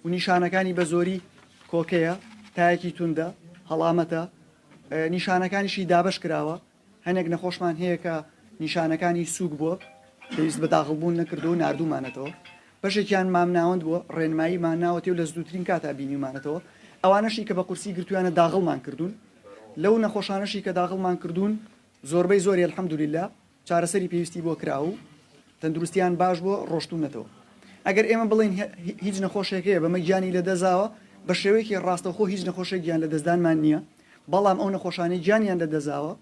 و نیشانەکانی بە زۆری کۆکەیە تایەکی توندە هەڵامەتە نیشانەکانیشی دابش کراوە هەنێک نەخۆشمان هەیە کە نیشانەکانی سووک بووە پێویست بە داخڵبوون نەکردو و نردوومانێتەوە بەشێکیان مامناوەند بووە ڕێنماییمان ناوەتێ و لە زووترین کاتا بینیمانێتەوە ئەوانەشی کە بە قورسی گرتویانە داغڵمان کردوون لەو نەخۆشانەشی کە داغڵمان کردوون زۆربەی زۆری الحەمدولیلا چارەسەری پێویستی بۆ کراو و تەندروستیان باش بووە ڕۆشتوونەتەوە ئەگەر ئێمە بڵین هیچ نەخۆشێکەیە بەمە گیانی لە دەزاوە بە شێوەیەکی ڕاستەوخۆ هیچ نەخۆشێک گیان لە دەستدانمان نییە بەڵام ئەو نەخۆشانەی گیانیان لە دەزاوە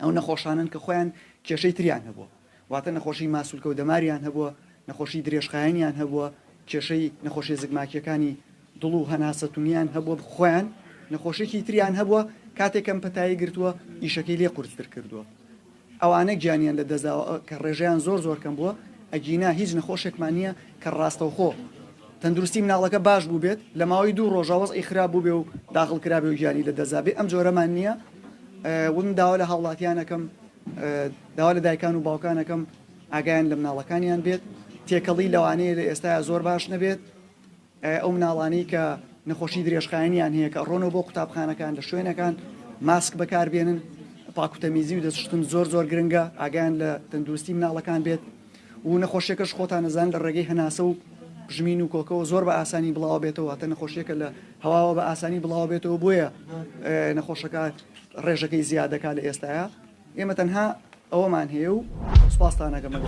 ئەو نەخۆشانن کە خۆیان کێشەی تریان هەبووە واتە نەخۆشی ماسوولکە و دەماریان هەبووە نەخۆشی درێژخایەنیان هەبووە کێشەی نەخۆشی زگماکیەکانی دڵ و هەناسەتونیان هەبووە خۆیان نەخۆشێکی تریان هەبووە کاتێکم پەتایی گرتووە ئیشەکەی لێ قورستر کردووە ئەوانە گیانیان لە دەزاوە کە ڕێژەیان زۆر کەم بووە ئەگینا هیچ نەخۆشێکمان نییە کە ڕاستەوخۆ تەندروستی مناڵەکە باش بوو بێت لە ماوەی 2 ڕۆژەوەز ئیخراب بوو بێ و داخڵ کرابێ و گیانی لە دەزابێ ئەم جۆرەمان نییە ون داوا لە هاوڵاتیانەکەم داوا لە دایکان و باوکانەکەم ئاگایان لە مناڵەکانیان بێت تێکەڵی لەوانەیە لە ئێستا زۆر باش نەبێت ئەو مناڵانەی کە نەخۆشی درێژخایەنیان هەیە کە ڕۆنەوە بۆ قوتابخانەکان لە شوێنەکان ماسک بەکاربێنن پاکوتەمیزی و دەستشتن زۆر گرنگە ئاگایان لە تەندروستی مناڵەکان بێت و نەخۆشیەکەش خۆتان نەزان لە ڕێگەی هەناسە و ژمین و کۆکەوە زۆر بە ئاسانی بڵاو بێتەوە واتە نەخۆشیەکە لە هەواوە بە ئاسانی بڵاو بێتەوە بۆیە نەخۆشەکە ڕێژەکەی زیادەکە لە ئێستاە ئێمە تەنها ئەوەمان هەیە و سوپاستانەکەمە.